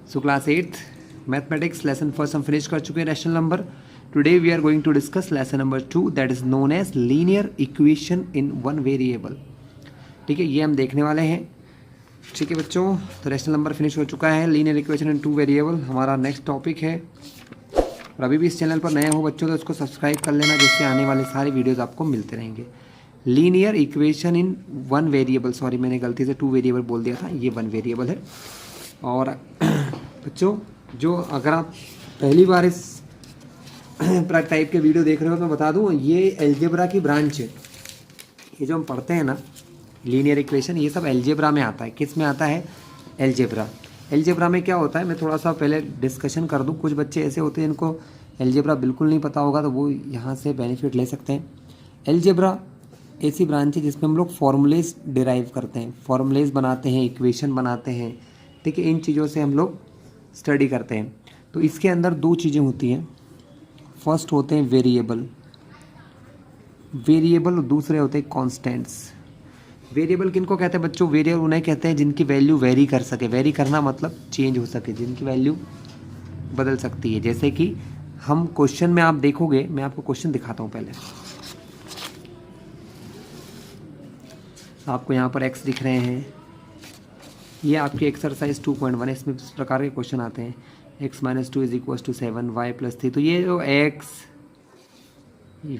सो class 8th mathematics lesson first हम finish कर चुके हैं rational number. Today we are going to discuss lesson number 2 that is known as linear equation in one variable. ठीक है, ये हम देखने वाले हैं. ठीक है बच्चों, तो रैशनल नंबर फिनिश हो चुका है. लीनियर इक्वेशन इन 2 वेरिएबल हमारा नेक्स्ट टॉपिक है. और अभी भी इस चैनल पर नए हो बच्चों तो इसको सब्सक्राइब कर लेना, जिससे आने वाले सारे वीडियोज़ आपको मिलते रहेंगे. Linear equation in one variable, sorry मैंने गलती से 2 वेरिएबल बोल दिया था, ये 1 वेरिएबल है. और बच्चों जो अगर आप पहली बार इस टाइप के वीडियो देख रहे हो तो मैं बता दूं, ये एल्जेब्रा की ब्रांच है. ये जो हम पढ़ते हैं ना लीनियर इक्वेशन, ये सब एल्जेब्रा में आता है. किस में आता है? एल्जेब्रा. एल्जेब्रा में क्या होता है, मैं थोड़ा सा पहले डिस्कशन कर दूं. कुछ बच्चे ऐसे होते हैं इनको एल्जेब्रा बिल्कुल नहीं पता होगा, तो वो यहाँ से बेनिफिट ले सकते हैं. एल्जेब्रा ऐसी ब्रांच है जिसमें हम लोग फॉर्मूलेज डिराइव करते हैं, फॉर्मूलेज बनाते हैं, इक्वेशन बनाते हैं. ठीक है, इन चीज़ों से हम लोग स्टडी करते हैं. तो इसके अंदर 2 चीज़ें होती हैं. फर्स्ट होते हैं वेरिएबल, और दूसरे होते हैं कॉन्स्टेंट्स. वेरिएबल किनको कहते हैं बच्चों? वेरिएबल उन्हें कहते हैं जिनकी वैल्यू वेरी कर सके. वेरी करना मतलब चेंज हो सके, जिनकी वैल्यू बदल सकती है. जैसे कि हम क्वेश्चन में आप देखोगे, मैं आपको क्वेश्चन दिखाता हूँ पहले. आपको यहाँ पर x दिख रहे हैं, ये आपकी एक्सरसाइज 2.1 है. इसमें इस प्रकार के क्वेश्चन आते हैं. x - 2 = 7, y + 3. तो ये जो x,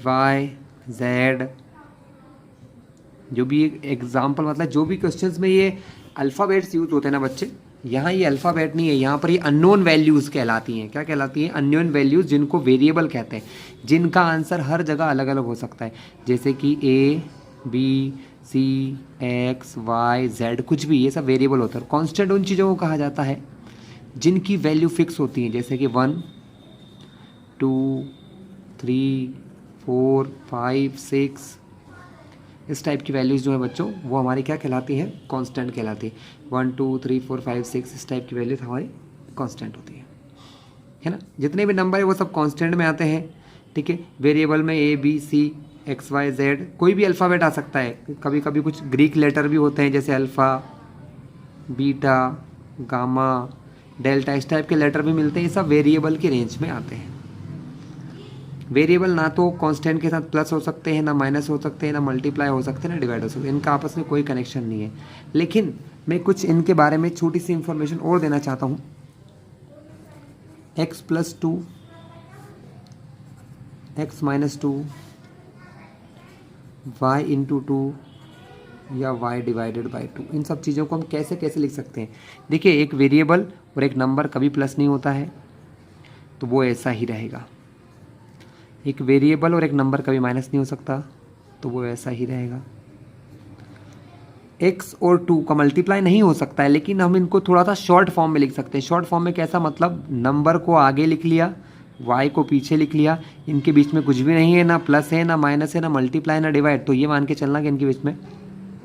y, z, जो भी एग्जाम्पल मतलब जो भी क्वेश्चंस में ये अल्फ़ाबेट्स यूज होते हैं ना बच्चे, यहाँ ये अल्फ़ाबेट नहीं है, यहाँ पर ये अननोन वैल्यूज़ कहलाती हैं. क्या कहलाती हैं? अननोन वैल्यूज़, जिनको वेरिएबल कहते हैं, जिनका आंसर हर जगह अलग अलग हो सकता है. जैसे कि a, b, c, x, y, z, कुछ भी, ये सब वेरिएबल होता है. कांस्टेंट उन चीज़ों को कहा जाता है जिनकी वैल्यू फिक्स होती है. जैसे कि 1, 2, 3, 4, 5, 6, इस टाइप की वैल्यूज़ जो है बच्चों, वो हमारी क्या कहलाती है? कांस्टेंट कहलाती है. 1, 2, 3, 4, 5, 6 इस टाइप की वैल्यूज हमारी कांस्टेंट होती है ना. जितने भी नंबर है वो सब कांस्टेंट में आते हैं. ठीक है, वेरिएबल में a, b, c, x, y, z, कोई भी अल्फ़ाबेट आ सकता है. कभी कभी कुछ ग्रीक लेटर भी होते हैं, जैसे अल्फ़ा, बीटा, गामा, डेल्टा, इस टाइप के लेटर भी मिलते हैं. ये सब वेरिएबल की रेंज में आते हैं. वेरिएबल ना तो कांस्टेंट के साथ प्लस हो सकते हैं, ना माइनस हो सकते हैं, ना मल्टीप्लाई हो सकते हैं, ना डिवाइड हो सकते हैं. इनका आपस में कोई कनेक्शन नहीं है. लेकिन मैं कुछ इनके बारे में छोटी सी इंफॉर्मेशन और देना चाहता हूँ. x + 2, x - 2, y × 2 या y / 2, इन सब चीज़ों को हम कैसे कैसे लिख सकते हैं? देखिए, एक वेरिएबल और एक नंबर कभी प्लस नहीं होता है, तो वो ऐसा ही रहेगा. एक वेरिएबल और एक नंबर कभी माइनस नहीं हो सकता, तो वो ऐसा ही रहेगा. x और 2 का मल्टीप्लाई नहीं हो सकता है, लेकिन हम इनको थोड़ा सा शॉर्ट फॉर्म में लिख सकते हैं. शॉर्ट फॉर्म में कैसा? मतलब नंबर को आगे लिख लिया, y को पीछे लिख लिया. इनके बीच में कुछ भी नहीं है, ना प्लस है, ना माइनस है, ना मल्टीप्लाई, ना डिवाइड. तो ये मान के चलना कि इनके बीच में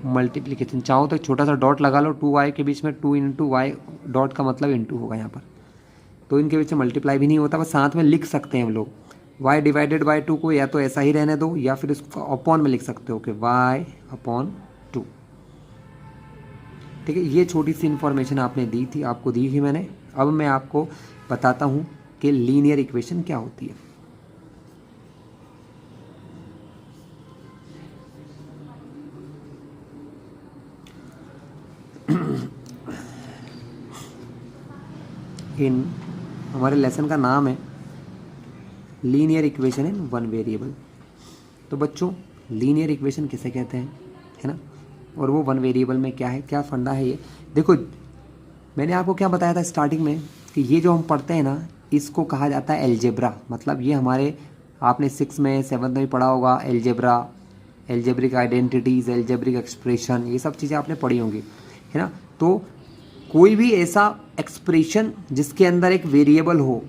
मल्टीप्लिकेशन. चाहो तो छोटा सा डॉट लगा लो 2y के बीच में. 2 × y, डॉट का मतलब इंटू होगा यहाँ पर. तो इनके बीच में मल्टीप्लाई भी नहीं होता, बस साथ में लिख सकते हैं हम लोग. y / 2 को या तो ऐसा ही रहने दो, या फिर इसको अपॉन में लिख सकते हो कि y/2. ठीक है, ये छोटी सी इन्फॉर्मेशन आपको दी थी मैंने. अब मैं आपको बताता हूँ कि लीनियर इक्वेशन क्या होती है. हमारे लेसन का नाम है linear equation in one variable. तो बच्चों, लीनियर इक्वेशन किसे कहते हैं, है ना? और वो 1 वेरिएबल में क्या है, क्या फंडा है ये देखो. मैंने आपको क्या बताया था स्टार्टिंग में कि ये जो हम पढ़ते हैं ना, इसको कहा जाता है एल्जेब्रा. मतलब ये हमारे, आपने 6 में 7 में पढ़ा होगा algebra, algebraic identities, algebraic expression, ये सब चीज़ें आपने पढ़ी होंगी, है ना. तो कोई भी ऐसा एक्सप्रेशन जिसके अंदर एक वेरिएबल हो,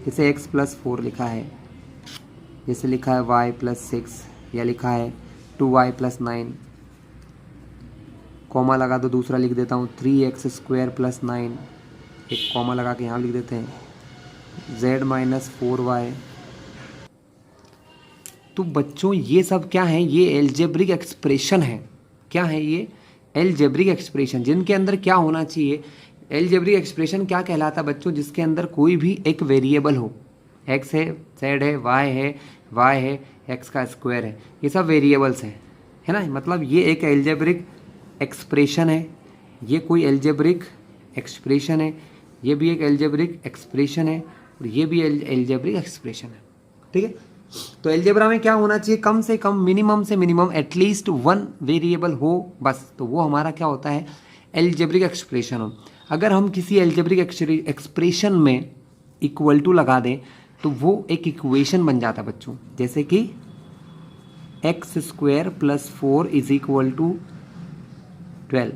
जैसे x + 4 लिखा है, जैसे लिखा है y + 6, या लिखा है 2y + 9, कॉमा लगा दो, दूसरा लिख देता हूँ 3x² + 9, एक कॉमा लगा के यहाँ लिख देते हैं z - 4y. तो बच्चों ये सब क्या है? ये एल्जेब्रिक एक्सप्रेशन है. क्या है ये? एल्जेब्रिक एक्सप्रेशन, जिनके अंदर क्या होना चाहिए? एलजेब्रिक एक्सप्रेशन क्या कहलाता है बच्चों, जिसके अंदर कोई भी एक वेरिएबल हो, एक्स है, जेड है, वाई है, एक्स का स्क्वायर है, ये सब वेरिएबल्स हैं, है ना। मतलब ये एक एलजेब्रिक एक्सप्रेशन है, ये कोई एलजेब्रिक एक्सप्रेशन है, ये भी एक एलजेब्रिक एक्सप्रेशन है, और ये भी एलजेब्रिक एक्सप्रेशन है, ठीक है। तो एलजेब्रा में क्या होना चाहिए, कम से कम, मिनिमम से मिनिमम एटलीस्ट वन वेरिएबल हो बस, तो वो हमारा क्या होता है, एलजेब्रिक एक्सप्रेशन हो। अगर हम किसी एलजेब्रिक एक्सप्रेशन में इक्वल टू लगा दें तो वो एक इक्वेशन बन जाता है बच्चों, जैसे कि x square plus 4 is equal to 12।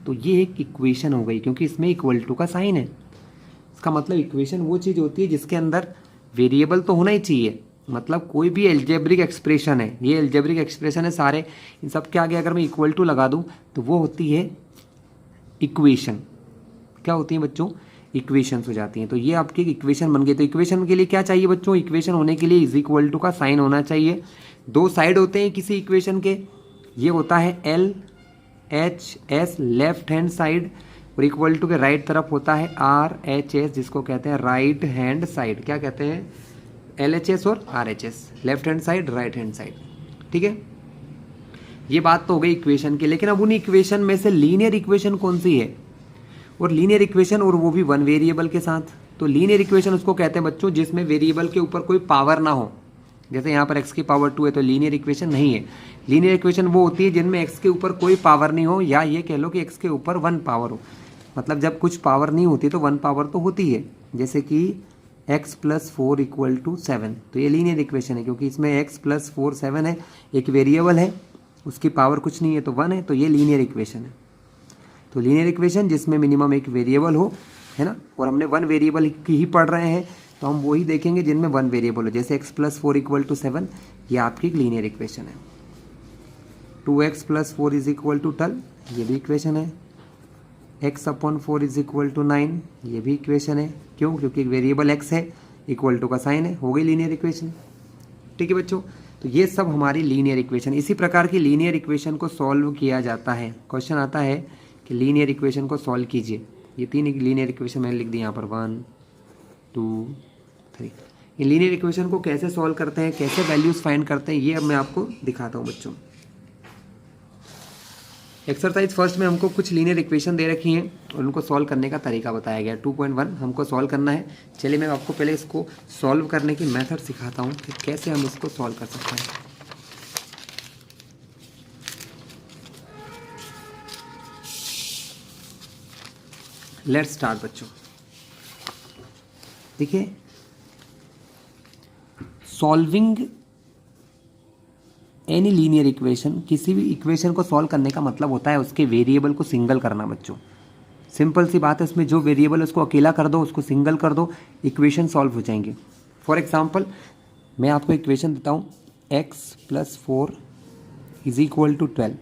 तो ये एक इक्वेशन हो गई, क्योंकि इसमें इक्वल टू का साइन है। इसका मतलब इक्वेशन वो चीज़ होती है जिसके अंदर वेरिएबल तो होना ही चाहिए। मतलब कोई भी एल्जेब्रिक एक्सप्रेशन है, ये एल्जेब्रिक एक्सप्रेशन है सारे, इन सब के आगे अगर मैं इक्वल टू लगा दूं तो वो होती है इक्वेशन। क्या होती है बच्चों, इक्वेशंस हो जाती हैं। तो ये आपकी इक्वेशन बन गई। तो इक्वेशन के लिए क्या चाहिए बच्चों, इक्वेशन होने के लिए इज इक्वल टू का साइन होना चाहिए। दो साइड होते हैं किसी इक्वेशन के, ये होता है L H S left hand side, और इक्वल टू के राइट तरफ होता है आर एच एस, जिसको कहते हैं राइट हैंड साइड। क्या कहते हैं, एल एच एस और R H S, left hand side, right hand side, ठीक है। ये बात तो हो गई इक्वेशन की। लेकिन अब उन इक्वेशन में से लीनियर इक्वेशन कौन सी है, और लीनियर इक्वेशन, और वो भी वन वेरिएबल के साथ। तो लीनियर इक्वेशन उसको कहते हैं बच्चों जिसमें वेरिएबल के ऊपर कोई पावर ना हो। जैसे यहाँ पर x की पावर 2 है तो लीनियर इक्वेशन नहीं है। लीनियर इक्वेशन वो होती है जिनमें x के ऊपर कोई पावर नहीं हो, या ये कह लो कि x के ऊपर 1 पावर हो। मतलब जब कुछ पावर नहीं होती तो 1 पावर तो होती है, जैसे कि x + 4 = 7। तो ये लीनियर इक्वेशन है, क्योंकि इसमें x + 4 7 है, एक वेरिएबल है, उसकी पावर कुछ नहीं है तो 1 है, तो ये लीनियर इक्वेशन है। तो लीनियर इक्वेशन जिसमें मिनिमम एक वेरिएबल हो, है ना, और हमने 1 वेरिएबल की ही पढ़ रहे हैं तो हम वही देखेंगे जिनमें 1 वेरिएबल हो। जैसे x + 4 = 7, ये आपकी लीनियर इक्वेशन है। 2x + 4 = 12, ये भी इक्वेशन है। x/4 = 9, ये भी इक्वेशन है। क्यों, क्योंकि वेरिएबल x है, इक्वल टू का साइन है, हो गई लीनियर इक्वेशन, ठीक है बच्चों। तो ये सब हमारी लीनियर इक्वेशन। इसी प्रकार की लीनियर इक्वेशन को सॉल्व किया जाता है। क्वेश्चन आता है कि लीनियर इक्वेशन को सॉल्व कीजिए। ये 3 लीनियर इक्वेशन मैंने लिख दी यहाँ पर, 1 2 3। ये लीनियर इक्वेशन को कैसे सॉल्व करते हैं, कैसे वैल्यूज फाइंड करते हैं, ये अब मैं आपको दिखाता हूँ बच्चों। एक्सरसाइज फर्स्ट में हमको कुछ लीनियर इक्वेशन दे रखी हैं और उनको सॉल्व करने का तरीका बताया गया है। 2.1 हमको सॉल्व करना है। चलिए मैं आपको पहले इसको सॉल्व करने की मेथड सिखाता हूँ कि कैसे हम इसको सॉल्व कर सकते हैं। लेट्स स्टार्ट बच्चों। देखिए, सॉल्विंग एनी लीनियर इक्वेशन, किसी भी इक्वेशन को सॉल्व करने का मतलब होता है उसके वेरिएबल को सिंगल करना बच्चों। सिंपल सी बात है, उसमें जो वेरिएबल है उसको अकेला कर दो, उसको सिंगल कर दो, इक्वेशन सॉल्व हो जाएंगे। फॉर एग्जांपल मैं आपको इक्वेशन देता हूँ, x + 4 = 12।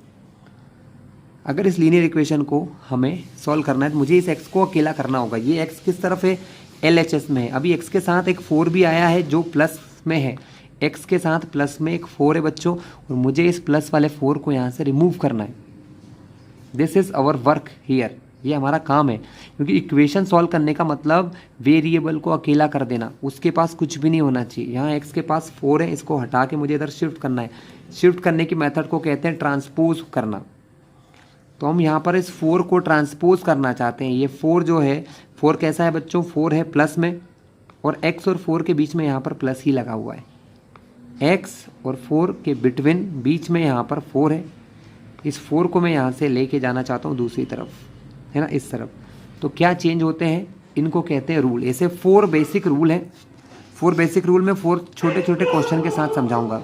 अगर इस लीनियर इक्वेशन को हमें सॉल्व करना है तो मुझे इस x को अकेला करना होगा। ये x किस तरफ है, LHS में है। अभी x के साथ एक 4 भी आया है जो प्लस में है, x के साथ प्लस में एक 4 है बच्चों, और मुझे इस प्लस वाले 4 को यहाँ से रिमूव करना है। This is our work here, ये हमारा काम है। क्योंकि इक्वेशन सॉल्व करने का मतलब वेरिएबल को अकेला कर देना, उसके पास कुछ भी नहीं होना चाहिए। यहाँ x के पास 4 है, इसको हटा के मुझे इधर शिफ्ट करना है। शिफ्ट करने की मेथड को कहते हैं ट्रांसपोज करना। तो हम यहाँ पर इस 4 को ट्रांसपोज करना चाहते हैं। ये 4 जो है, 4 कैसा है बच्चों, 4 है प्लस में, और x और 4 के बीच में यहाँ पर प्लस ही लगा हुआ है। x और 4 के बिटवीन बीच में यहाँ पर 4 है। इस 4 को मैं यहाँ से लेके जाना चाहता हूँ दूसरी तरफ, है ना, इस तरफ। तो क्या चेंज होते हैं, इनको कहते हैं रूल। ऐसे 4 बेसिक रूल हैं। 4 बेसिक रूल में 4 छोटे छोटे क्वेश्चन के साथ समझाऊंगा।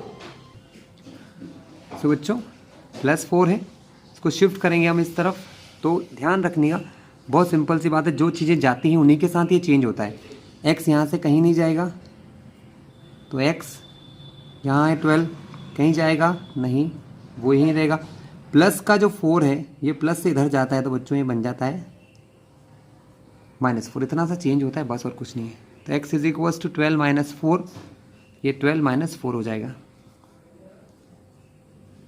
सो बच्चों, +4 है, इसको शिफ्ट करेंगे हम इस तरफ। तो ध्यान रखनिएगा, बहुत सिंपल सी बात है, जो चीज़ें जाती हैं उन्हीं के साथ ये चेंज होता है। x यहाँ से कहीं नहीं जाएगा, तो x यहाँ है 12, कहीं जाएगा नहीं, वो यहीं रहेगा। प्लस का जो 4 है, ये प्लस से इधर जाता है तो बच्चों ये बन जाता है -4। इतना सा चेंज होता है बस, और कुछ नहीं है। तो x = 12 - 4, ये 12 - 4 हो जाएगा।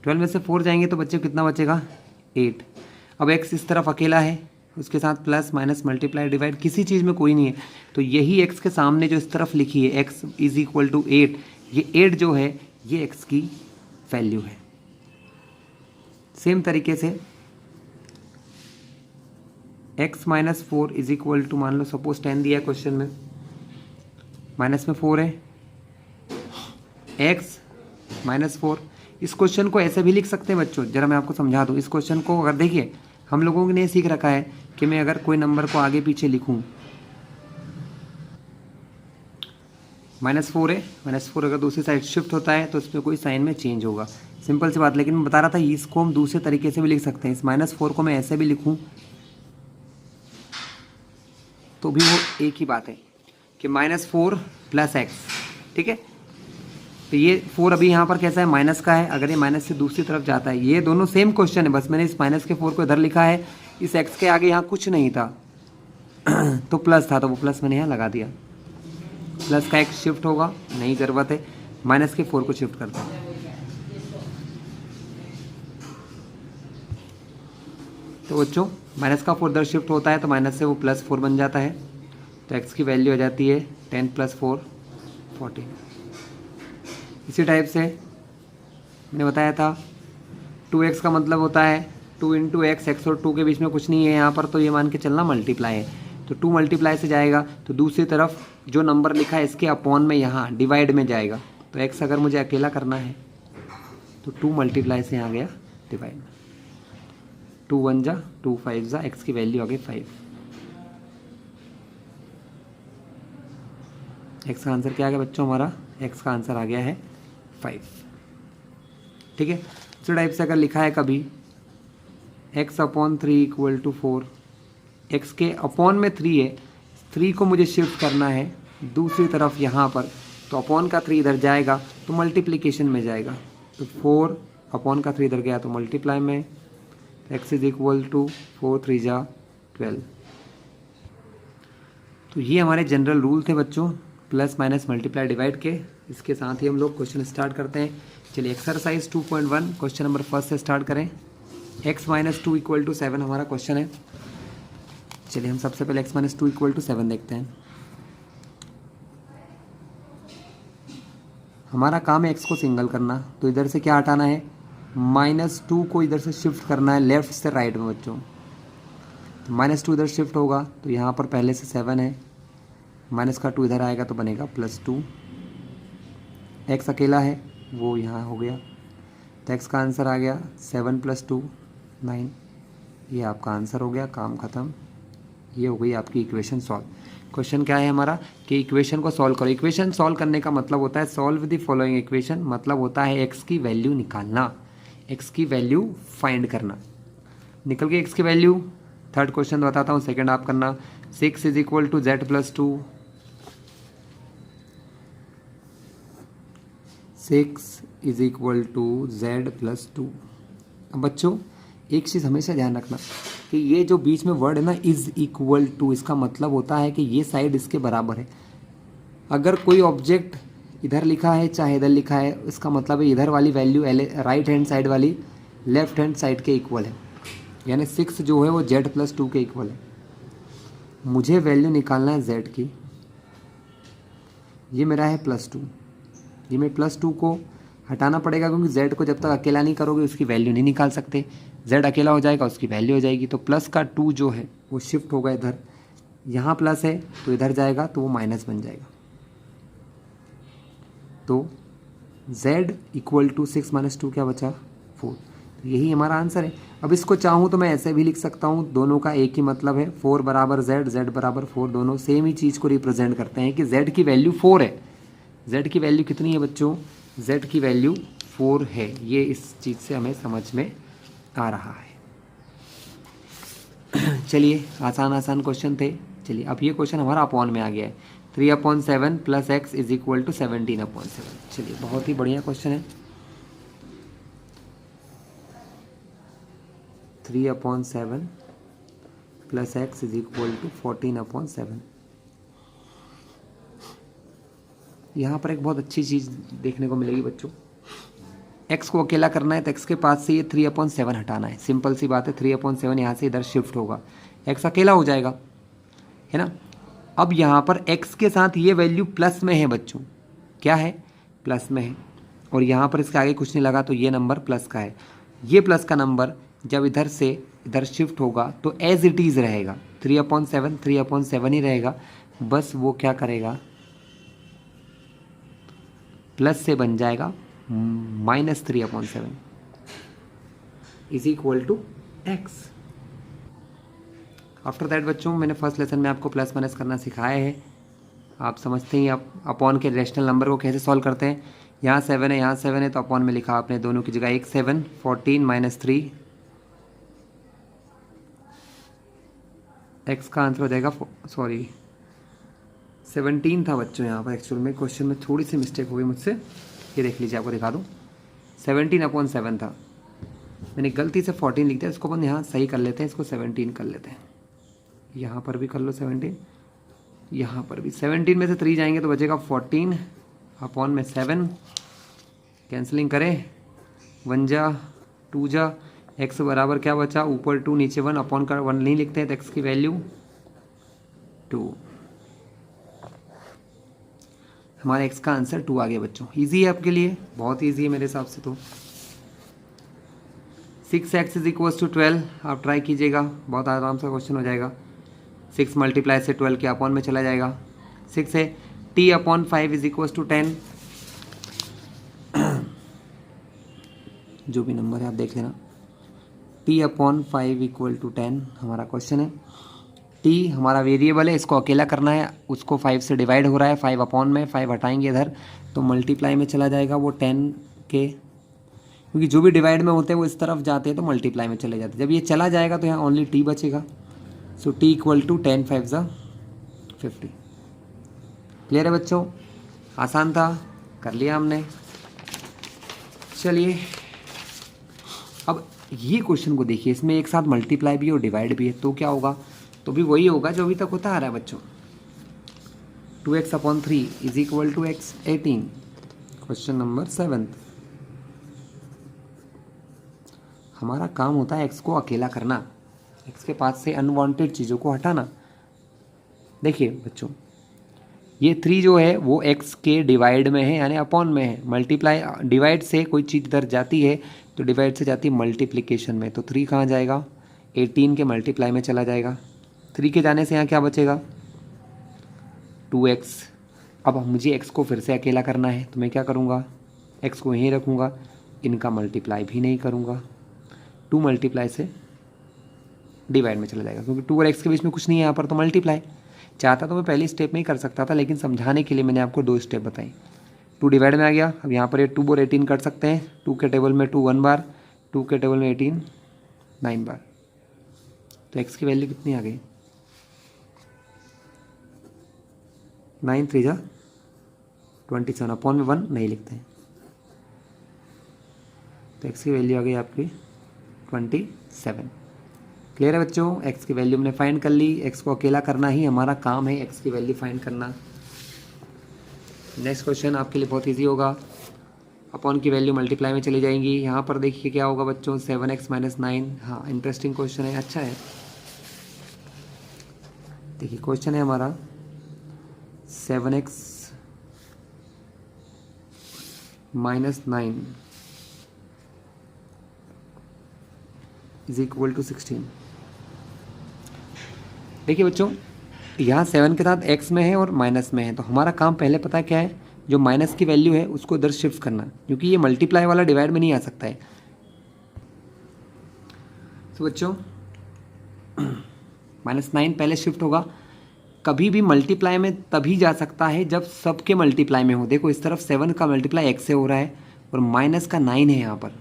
12 में से 4 जाएंगे तो बच्चे कितना बचेगा, 8। अब x इस तरफ अकेला है, उसके साथ प्लस माइनस मल्टीप्लाई डिवाइड किसी चीज़ में कोई नहीं है, तो यही x के सामने जो इस तरफ लिखी है x इज इक्वल टू 8, ये 8 जो है ये x की वैल्यू है। सेम तरीके से x minus 4 is equal to, मान लो सपोज 10 दिया है क्वेश्चन में, माइनस में 4 है, x माइनस 4। इस क्वेश्चन को ऐसे भी लिख सकते हैं बच्चों, जरा मैं आपको समझा दूँ। इस क्वेश्चन को अगर देखिए, हम लोगों ने सीख रखा है कि मैं अगर कोई नंबर को आगे पीछे लिखूं, -4 है, -4 अगर दूसरी साइड शिफ्ट होता है तो उसमें कोई साइन में चेंज होगा, सिंपल सी बात। लेकिन मैं बता रहा था इसको हम दूसरे तरीके से भी लिख सकते हैं। इस -4 को मैं ऐसे भी लिखूं तो भी वो एक ही बात है कि -4 + x, ठीक है। तो ये 4 अभी यहाँ पर कैसा है, माइनस का है, अगर ये माइनस से दूसरी तरफ जाता है, ये दोनों सेम क्वेश्चन है, बस मैंने इस माइनस के 4 को इधर लिखा है, इस x के आगे यहाँ कुछ नहीं था तो प्लस था, तो वो प्लस मैंने यहाँ लगा दिया। प्लस का x शिफ्ट होगा, नहीं ज़रूरत है, माइनस के 4 को शिफ्ट करता है। तो बच्चों माइनस का 4 इधर शिफ्ट होता है तो माइनस से वो +4 बन जाता है, तो x की वैल्यू आ जाती है 10 + 4 14। इसी टाइप से मैंने बताया था 2x का मतलब होता है 2 × x, x और 2 के बीच में कुछ नहीं है यहाँ पर, तो ये मान के चलना मल्टीप्लाई है, तो 2 मल्टीप्लाई से जाएगा तो दूसरी तरफ जो नंबर लिखा है इसके अपॉन में यहाँ डिवाइड में जाएगा, तो x अगर मुझे अकेला करना है तो 2 मल्टीप्लाई से यहाँ गया डिवाइड में, 2 × 1 = 2, 5 × x की वैल्यू आ गई 5। x का आंसर क्या आ गया बच्चों हमारा, x का आंसर आ गया है 5, ठीक है। इस टाइप से अगर लिखा है कभी x/3 = 4, x के अपॉन में 3 है, 3 को मुझे शिफ्ट करना है दूसरी तरफ यहाँ पर, तो अपॉन का 3 इधर जाएगा तो मल्टीप्लिकेशन में जाएगा, तो 4 अपॉन का 3 इधर गया तो मल्टीप्लाई में, x इज इक्वल टू 4 × 3 = 12। तो ये हमारे जनरल रूल थे बच्चों, प्लस माइनस मल्टीप्लाई डिवाइड के। इसके साथ ही हम लोग क्वेश्चन स्टार्ट करते हैं। चलिए एक्सरसाइज 2.1 क्वेश्चन नंबर 1 से स्टार्ट करें। x - 2 = 7 हमारा क्वेश्चन है। चलिए हम सबसे पहले x - 2 = 7 देखते हैं। हमारा काम है x को सिंगल करना, तो इधर से क्या हटाना है, -2 को इधर से शिफ्ट करना है लेफ्ट से राइट में बच्चों। तो -2 इधर शिफ्ट होगा तो यहाँ पर पहले से 7 है, माइनस का 2 इधर आएगा तो बनेगा +2। x अकेला है वो यहाँ हो गया, तो x का आंसर आ गया 7 + 2 9। ये आपका आंसर हो गया, काम ख़त्म। ये हो गई आपकी इक्वेशन सॉल्व। क्वेश्चन क्या है हमारा कि इक्वेशन को सॉल्व करो। इक्वेशन सॉल्व करने का मतलब होता है सॉल्व द फॉलोइंग इक्वेशन, मतलब होता है x की वैल्यू निकालना, x की वैल्यू फाइंड करना। निकल गई x की वैल्यू। थर्ड क्वेश्चन बताता हूँ, सेकंड आप करना। 6 is equal to z + 2, 6 is equal to z + 2। अब बच्चों एक चीज़ हमेशा ध्यान रखना कि ये जो बीच में वर्ड है ना इज इक्वल टू, इसका मतलब होता है कि ये साइड इसके बराबर है। अगर कोई ऑब्जेक्ट इधर लिखा है चाहे इधर लिखा है, इसका मतलब है इधर वाली वैल्यू राइट हैंड साइड वाली लेफ्ट हैंड साइड के इक्वल है, यानी 6 जो है वो z + 2 के इक्वल है। मुझे वैल्यू निकालना है z की, ये मेरा है +2, ये मैं +2 को हटाना पड़ेगा क्योंकि z को जब तक अकेला नहीं करोगे उसकी वैल्यू नहीं निकाल सकते। z अकेला हो जाएगा उसकी वैल्यू हो जाएगी, तो प्लस का 2 जो है वो शिफ्ट होगा इधर, यहाँ प्लस है तो इधर जाएगा तो वो माइनस बन जाएगा। तो z = 6 - 2 क्या बचा 4, तो यही हमारा आंसर है। अब इसको चाहूँ तो मैं ऐसे भी लिख सकता हूँ, दोनों का एक ही मतलब है, 4 = z, z = 4, दोनों सेम ही चीज़ को रिप्रेजेंट करते हैं कि z की वैल्यू 4 है। z की वैल्यू कितनी है बच्चों, z की वैल्यू 4 है। ये इस चीज़ से हमें समझ में आ रहा है। चलिए आसान आसान क्वेश्चन थे। चलिए अब ये क्वेश्चन हमारा अपॉन में आ गया है, 3/7 + x इज इक्वल टू 17/7। चलिए बहुत ही बढ़िया क्वेश्चन है। 3/7 + x इज इक्वल टू 14/7। यहाँ पर एक बहुत अच्छी चीज़ देखने को मिलेगी बच्चों, x को अकेला करना है तो x के पास से ये 3/7 हटाना है। सिंपल सी बात है, 3/7 यहाँ से इधर शिफ्ट होगा, एक्स अकेला हो जाएगा, है ना। अब यहाँ पर एक्स के साथ ये वैल्यू प्लस में है बच्चों, क्या है, प्लस में है, और यहाँ पर इसके आगे कुछ नहीं लगा तो ये नंबर प्लस का है। ये प्लस का नंबर जब इधर से इधर शिफ्ट होगा तो एज इट इज़ रहेगा, 3/7 3/7 ही रहेगा, बस वो क्या करेगा, प्लस से बन जाएगा -3/7 is equal to x. After that बच्चों मैंने फर्स्ट लेसन में आपको प्लस माइनस करना सिखाया है, आप समझते ही आप अपॉन के रेशनल नंबर को कैसे सॉल्व करते हैं। यहाँ 7 है, यहाँ 7 है, तो अपॉन में लिखा आपने दोनों की जगह 1 7 14 -3, एक्स का आंसर हो जाएगा, सॉरी 17 था बच्चों, यहाँ पर एक्चुअल में क्वेश्चन में थोड़ी सी मिस्टेक हो गई मुझसे, ये देख लीजिए आपको दिखा दूँ, 17/7 था, मैंने गलती से 14 लिख दिया, इसको अपन यहाँ सही कर लेते हैं, इसको 17 कर लेते हैं, यहाँ पर भी कर लो 17, यहाँ पर भी 17 में से 3 जाएंगे तो बचेगा 14 अपॉन में 7, कैंसलिंग करें 1 जा 2 जा, एक्स बराबर क्या बचा, ऊपर 2 नीचे 1, अपॉन का 1 नहीं लिखते हैं तो एक्स की वैल्यू 2, हमारे एक्स का आंसर 2 आ गया बच्चों। इजी है आपके लिए, बहुत ईजी है मेरे हिसाब से तो। 6x = 12, आप ट्राई कीजिएगा, बहुत आराम से क्वेश्चन हो जाएगा। 6 मल्टीप्लाई से 12 के अपॉन में चला जाएगा, 6 है। t/5 = 10, जो भी नंबर है आप देख लेना, t/5 = 10 हमारा क्वेश्चन है। t हमारा वेरिएबल है, इसको अकेला करना है, उसको 5 से डिवाइड हो रहा है, 5 अपॉन में 5 हटाएंगे इधर तो मल्टीप्लाई में चला जाएगा वो 10 के, क्योंकि जो भी डिवाइड में होते हैं वो इस तरफ जाते हैं तो मल्टीप्लाई में चले जाते हैं, जब ये चला जाएगा तो यहाँ ओनली t बचेगा। सो t = 10 5 = 50। क्लियर है बच्चों, आसान था, कर लिया हमने। चलिए अब ये क्वेश्चन को देखिए, इसमें एक साथ मल्टीप्लाई भी और डिवाइड भी है, तो क्या होगा, तो भी वही होगा जो अभी तक होता आ रहा है बच्चों। 2x/3 = x 18, question number 7। हमारा काम होता है एक्स को अकेला करना, एक्स के पास से अनवांटेड चीज़ों को हटाना। देखिए बच्चों, ये 3 जो है वो x के डिवाइड में है यानी अपॉन में है, मल्टीप्लाई डिवाइड से कोई चीज़ इधर जाती है तो डिवाइड से जाती है मल्टीप्लिकेशन में, तो 3 कहाँ जाएगा, 18 के मल्टीप्लाई में चला जाएगा, 3 के जाने से यहाँ क्या बचेगा 2x। अब मुझे x को फिर से अकेला करना है तो मैं क्या करूँगा, x को यहीं रखूँगा, इनका मल्टीप्लाई भी नहीं करूँगा, 2 मल्टीप्लाई से डिवाइड में चला जाएगा, क्योंकि 2 और x के बीच में कुछ नहीं है यहाँ पर, तो मल्टीप्लाई चाहता तो मैं पहली स्टेप में ही कर सकता था, लेकिन समझाने के लिए मैंने आपको 2 स्टेप बताई। 2 डिवाइड में आ गया, अब यहाँ पर ये 2 और 18 कर सकते हैं, 2 के टेबल में 2 1 बार, 2 के टेबल में 18 9 बार, तो x की वैल्यू कितनी आ गई 9 3 = 27, अपॉन में 1 नहीं लिखते हैं, तो x की वैल्यू आ गई आपकी 27। क्लियर है बच्चों, x की वैल्यू हमने फाइंड कर ली, x को अकेला करना ही हमारा काम है, x की वैल्यू फाइंड करना। नेक्स्ट क्वेश्चन आपके लिए बहुत इजी होगा, अपॉन की वैल्यू मल्टीप्लाई में चली जाएंगी, यहाँ पर देखिए क्या होगा बच्चों 7x - 9, हाँ इंटरेस्टिंग क्वेश्चन है, अच्छा है। देखिए क्वेश्चन है हमारा 7x - 9 = 16। देखिए बच्चों, यहाँ 7 के साथ x में है और माइनस में है, तो हमारा काम पहले पता है क्या है, जो माइनस की वैल्यू है उसको इधर शिफ्ट करना, क्योंकि ये मल्टीप्लाई वाला डिवाइड में नहीं आ सकता है। तो बच्चों -9 पहले शिफ्ट होगा, कभी भी मल्टीप्लाई में तभी जा सकता है जब सबके मल्टीप्लाई में हो। देखो इस तरफ 7 का मल्टीप्लाई x से हो रहा है और माइनस का 9 है यहाँ पर,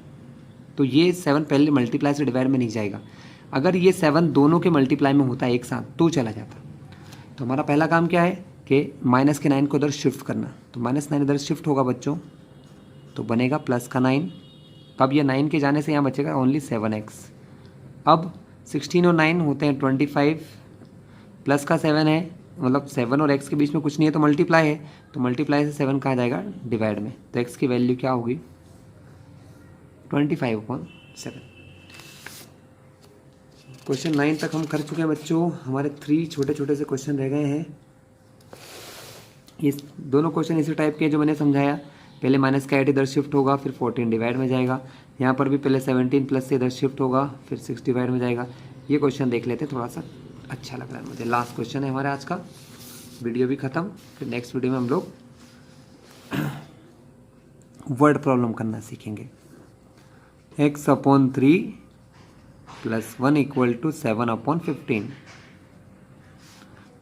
तो ये 7 पहले मल्टीप्लाई से डिवाइड में नहीं जाएगा। अगर ये 7 दोनों के मल्टीप्लाई में होता है एक साथ तो चला जाता। तो हमारा पहला काम क्या है कि माइनस के 9 को इधर शिफ्ट करना, तो -9 इधर शिफ्ट होगा बच्चों, तो बनेगा प्लस का 9। अब ये 9 के जाने से यहाँ बचेगा ओनली 7x। अब 16 और 9 होते हैं 25, प्लस का 7 है, मतलब 7 और x के बीच में कुछ नहीं है तो मल्टीप्लाई है, तो मल्टीप्लाई से 7 कहाँ जाएगा डिवाइड में, तो x की वैल्यू क्या होगी 25/7। क्वेश्चन 9 तक हम कर चुके हैं बच्चों। हमारे 3 छोटे छोटे से क्वेश्चन रह गए हैं। ये दोनों क्वेश्चन इसी टाइप के जो मैंने समझाया। पहले माइनस का 8 इधर शिफ्ट होगा, फिर 14 डिवाइड में जाएगा। यहाँ पर भी पहले 17 प्लस से इधर शिफ्ट होगा, फिर 6 डिवाइड में जाएगा। ये क्वेश्चन देख लेते हैं, थोड़ा सा अच्छा लग रहा है मुझे। लास्ट क्वेश्चन है हमारे आज का। वीडियो भी ख़त्म। फिर नेक्स्ट वीडियो में हम लोग वर्ड प्रॉब्लम करना सीखेंगे। x/3 + 1 = 7/15।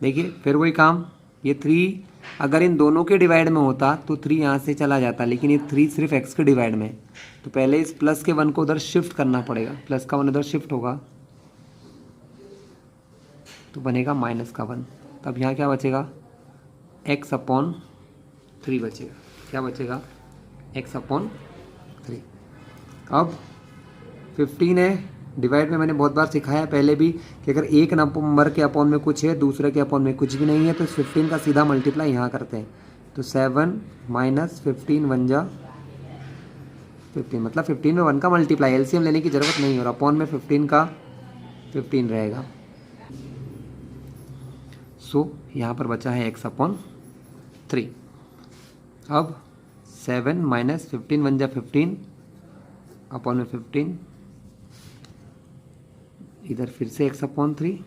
देखिए फिर वही काम, ये 3 अगर इन दोनों के डिवाइड में होता तो 3 यहाँ से चला जाता, लेकिन ये 3 सिर्फ x के डिवाइड में। तो पहले इस प्लस के 1 को उधर शिफ्ट करना पड़ेगा। प्लस का 1 उधर शिफ्ट होगा तो बनेगा माइनस का 1। तब यहाँ क्या बचेगा, x/3 बचेगा। क्या बचेगा, x/3। अब 15 है, डिवाइड में मैंने बहुत बार सिखाया पहले भी कि अगर एक नंबर के अपॉन में कुछ है, दूसरे के अपॉन में कुछ भी नहीं है, तो 15 का सीधा मल्टीप्लाई यहाँ करते हैं। तो 7 - 15 1 जा 15, मतलब 15 में 1 का मल्टीप्लाई। एलसीएम लेने की ज़रूरत नहीं, और अपॉन में 15 का 15 रहेगा। सो यहाँ पर बचा है x/3। अब 7 - 15 1 जा 15, अपॉन में 15, इधर फिर से x/3।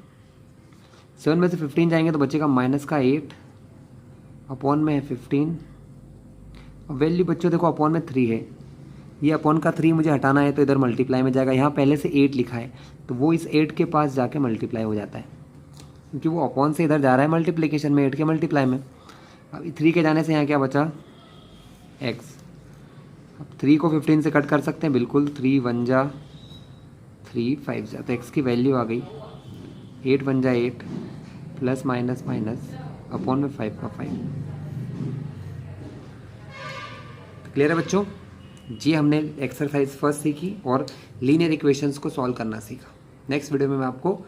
7 में से 15 जाएंगे तो बचेगा माइनस का 8, अपॉन में है 15। अब वैल्यू बच्चों देखो अपॉन में 3 है, ये अपॉन का 3 मुझे हटाना है तो इधर मल्टीप्लाई में जाएगा। यहाँ पहले से 8 लिखा है तो वो इस 8 के पास जाके मल्टीप्लाई हो जाता है, क्योंकि वो अपॉन से इधर जा रहा है मल्टीप्लिकेशन में, 8 के मल्टीप्लाई में। अब 3 के जाने से यहाँ क्या बचा, x। अब 3 को 15 से कट कर सकते हैं, बिल्कुल। 3 1 जा 3 5 जा, तो x की वैल्यू आ गई 8 1 जा 8, प्लस माइनस माइनस, अपॉन में 5 का 5। क्लियर है बच्चों जी। हमने एक्सरसाइज फर्स्ट सीखी और लीनियर इक्वेशंस को सॉल्व करना सीखा। नेक्स्ट वीडियो में मैं आपको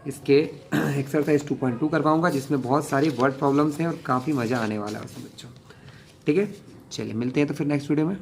इसके एक्सरसाइज 2.2 करवाऊंगा, जिसमें बहुत सारी वर्ड प्रॉब्लम्स हैं और काफ़ी मज़ा आने वाला है उसमें बच्चों। ठीक है, चलिए मिलते हैं तो फिर नेक्स्ट वीडियो में।